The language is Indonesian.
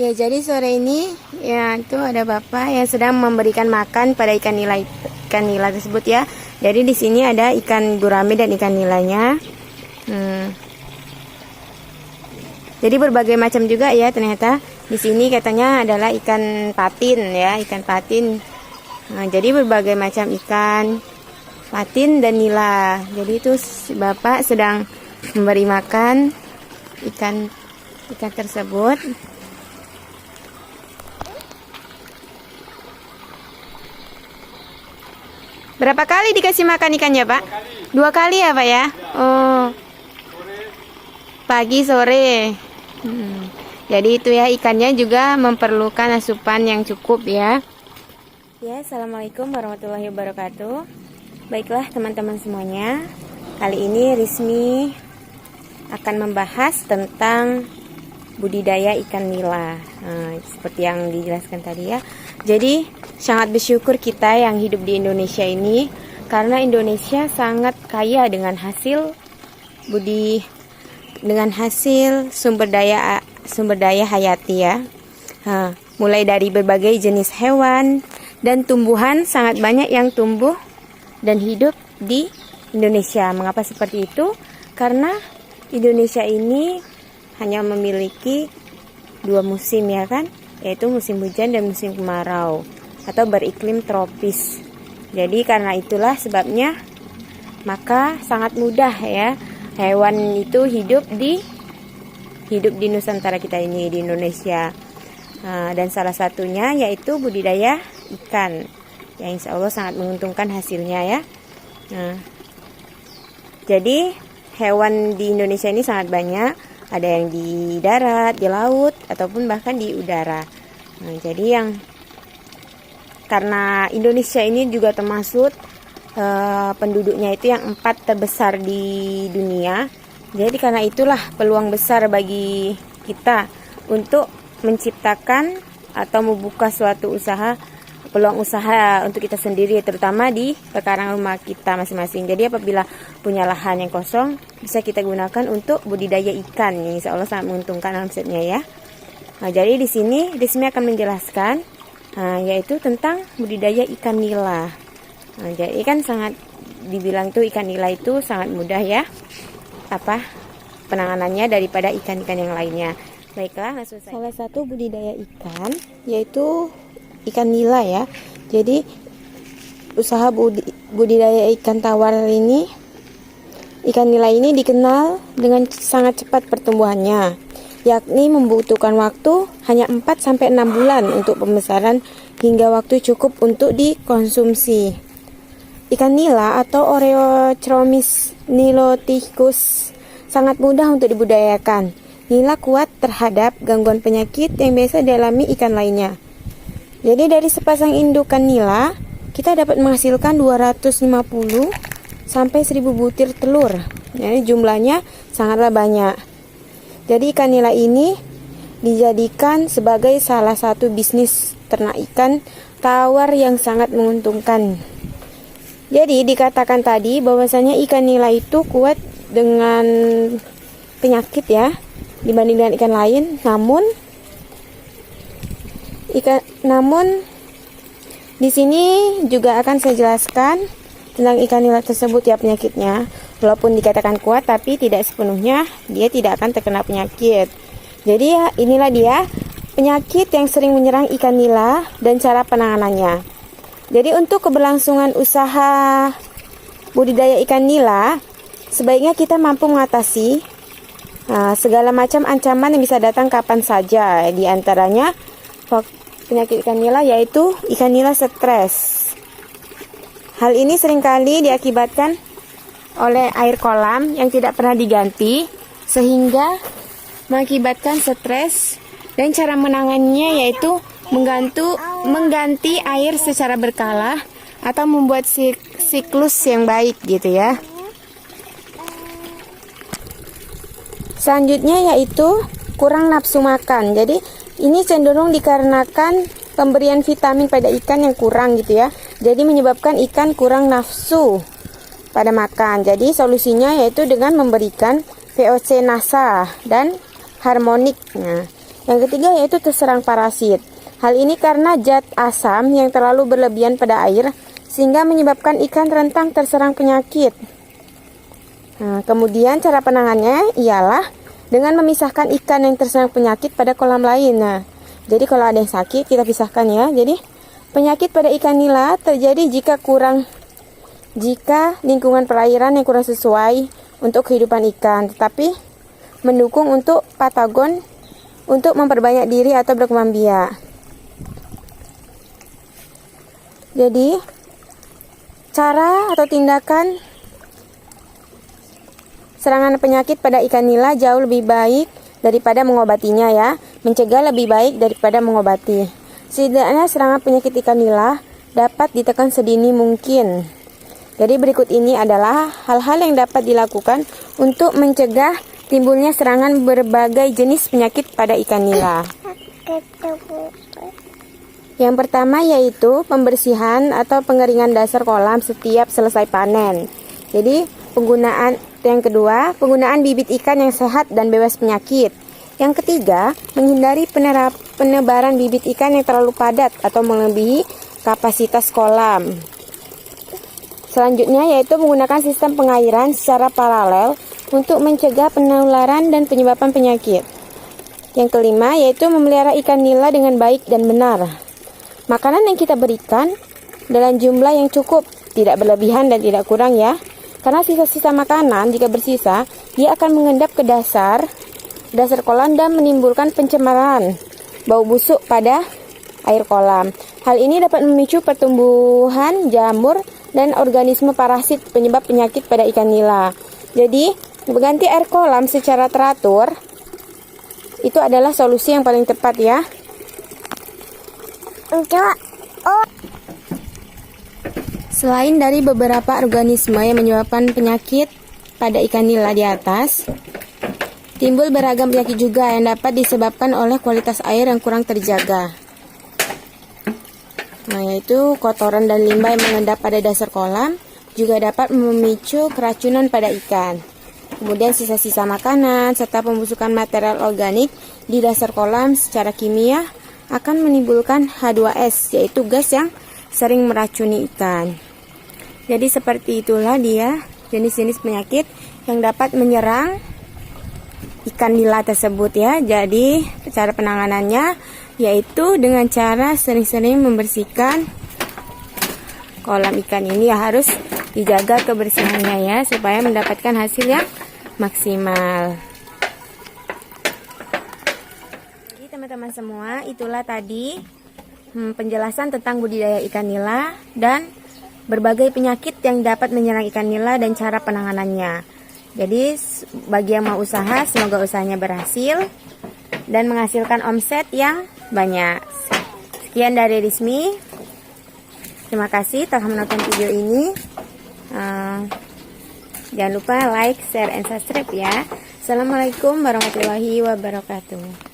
Oke, jadi sore ini ya itu ada bapak yang sedang memberikan makan pada ikan nila tersebut ya. Jadi di sini ada ikan gurame dan ikan nilanya. Jadi berbagai macam juga ya ternyata. Di sini katanya adalah ikan patin ya, ikan patin. Jadi berbagai macam ikan patin dan nila. Jadi itu bapak sedang memberi makan ikan tersebut. Berapa kali dikasih makan ikannya, Pak? 2 kali ya, Pak ya? Oh, pagi sore. Jadi itu ya, ikannya juga memerlukan asupan yang cukup ya. Ya, assalamualaikum warahmatullahi wabarakatuh. Baiklah teman-teman semuanya, kali ini Rizmi akan membahas tentang budidaya ikan nila. Seperti yang dijelaskan tadi ya. Jadi sangat bersyukur kita yang hidup di Indonesia ini, karena Indonesia sangat kaya dengan hasil sumber daya hayati ya. Mulai dari berbagai jenis hewan dan tumbuhan, sangat banyak yang tumbuh dan hidup di Indonesia. Mengapa seperti itu? Karena Indonesia ini hanya memiliki 2 musim ya kan, yaitu musim hujan dan musim kemarau atau beriklim tropis. Jadi karena itulah sebabnya maka sangat mudah ya hewan itu hidup di Nusantara kita ini, di Indonesia. Dan salah satunya yaitu budidaya ikan yang insya Allah sangat menguntungkan hasilnya ya. Jadi hewan di Indonesia ini sangat banyak, ada yang di darat, di laut, ataupun bahkan di udara. Jadi karena Indonesia ini juga termasuk penduduknya itu yang 4 terbesar di dunia. Jadi karena itulah peluang besar bagi kita untuk menciptakan atau membuka suatu peluang usaha untuk kita sendiri, terutama di pekarangan rumah kita masing-masing. Jadi apabila punya lahan yang kosong, bisa kita gunakan untuk budidaya ikan. Ini insya Allah sangat menguntungkan omsetnya ya. Jadi di sini Rizmi akan menjelaskan yaitu tentang budidaya ikan nila. Jadi kan sangat dibilang tuh ikan nila itu sangat mudah ya penanganannya daripada ikan-ikan yang lainnya. Baiklah, langsung saja. Salah satu budidaya ikan yaitu ikan nila ya. Jadi usaha budidaya ikan tawar ini, ikan nila ini dikenal dengan sangat cepat pertumbuhannya, yakni membutuhkan waktu hanya 4-6 bulan untuk pembesaran hingga waktu cukup untuk dikonsumsi. Ikan nila atau Oreochromis niloticus sangat mudah untuk dibudidayakan. Nila kuat terhadap gangguan penyakit yang biasa dialami ikan lainnya. Jadi dari sepasang indukan nila, kita dapat menghasilkan 250 sampai 1000 butir telur. Jadi jumlahnya sangatlah banyak. Jadi ikan nila ini dijadikan sebagai salah satu bisnis ternak ikan tawar yang sangat menguntungkan. Jadi dikatakan tadi bahwasanya ikan nila itu kuat dengan penyakit ya dibanding dengan ikan lain. Namun di sini juga akan saya jelaskan tentang ikan nila tersebut ya penyakitnya. Walaupun dikatakan kuat, tapi tidak sepenuhnya dia tidak akan terkena penyakit. Jadi ya, inilah dia penyakit yang sering menyerang ikan nila dan cara penanganannya. Jadi untuk keberlangsungan usaha budidaya ikan nila, sebaiknya kita mampu mengatasi segala macam ancaman yang bisa datang kapan saja. Di antaranya penyakit ikan nila yaitu ikan nila stres. Hal ini seringkali diakibatkan oleh air kolam yang tidak pernah diganti, sehingga mengakibatkan stres. Dan cara menangannya yaitu mengganti air secara berkala atau membuat siklus yang baik gitu ya. Selanjutnya yaitu kurang nafsu makan. Jadi ini cenderung dikarenakan pemberian vitamin pada ikan yang kurang gitu ya. Jadi menyebabkan ikan kurang nafsu pada makan. Jadi solusinya yaitu dengan memberikan VOC NASA dan harmonik. Yang ketiga yaitu terserang parasit. Hal ini karena zat asam yang terlalu berlebihan pada air sehingga menyebabkan ikan rentan terserang penyakit. Nah, kemudian cara penanganannya ialah dengan memisahkan ikan yang terserang penyakit pada kolam lain. Nah, jadi kalau ada yang sakit kita pisahkan ya. Jadi penyakit pada ikan nila terjadi jika lingkungan perairan yang kurang sesuai untuk kehidupan ikan, tetapi mendukung untuk patagon untuk memperbanyak diri atau berkembang biak. Jadi cara atau tindakan serangan penyakit pada ikan nila jauh lebih baik daripada mengobatinya ya. Mencegah lebih baik daripada mengobati. Setidaknya serangan penyakit ikan nila dapat ditekan sedini mungkin. Jadi berikut ini adalah hal-hal yang dapat dilakukan untuk mencegah timbulnya serangan berbagai jenis penyakit pada ikan nila. Yang pertama yaitu pembersihan atau pengeringan dasar kolam setiap selesai panen. Jadi yang kedua, penggunaan bibit ikan yang sehat dan bebas penyakit. Yang ketiga, menghindari penebaran bibit ikan yang terlalu padat atau melebihi kapasitas kolam. Selanjutnya yaitu menggunakan sistem pengairan secara paralel untuk mencegah penularan dan penyebaban penyakit. Yang kelima yaitu memelihara ikan nila dengan baik dan benar. Makanan yang kita berikan dalam jumlah yang cukup, tidak berlebihan dan tidak kurang ya. Karena sisa-sisa makanan jika bersisa, dia akan mengendap ke dasar kolam dan menimbulkan pencemaran, bau busuk pada air kolam. Hal ini dapat memicu pertumbuhan jamur dan organisme parasit penyebab penyakit pada ikan nila. Jadi, mengganti air kolam secara teratur itu adalah solusi yang paling tepat ya. Selain dari beberapa organisme yang menyebabkan penyakit pada ikan nila di atas, timbul beragam penyakit juga yang dapat disebabkan oleh kualitas air yang kurang terjaga. Nah, yaitu kotoran dan limbah yang mengendap pada dasar kolam juga dapat memicu keracunan pada ikan. Kemudian sisa-sisa makanan serta pembusukan material organik di dasar kolam secara kimia akan menimbulkan H2S, yaitu gas yang sering meracuni ikan. Jadi seperti itulah dia jenis-jenis penyakit yang dapat menyerang ikan nila tersebut ya. Jadi cara penanganannya yaitu dengan cara sering-sering membersihkan kolam ikan ini ya, harus dijaga kebersihannya ya supaya mendapatkan hasil yang maksimal. Jadi teman-teman semua, itulah tadi penjelasan tentang budidaya ikan nila dan berbagai penyakit yang dapat menyerang ikan nila dan cara penanganannya. Jadi bagi yang mau usaha, semoga usahanya berhasil dan menghasilkan omset yang banyak. Sekian dari Rizmi. Terima kasih telah menonton video ini. Jangan lupa like, share, and subscribe ya. Assalamualaikum warahmatullahi wabarakatuh.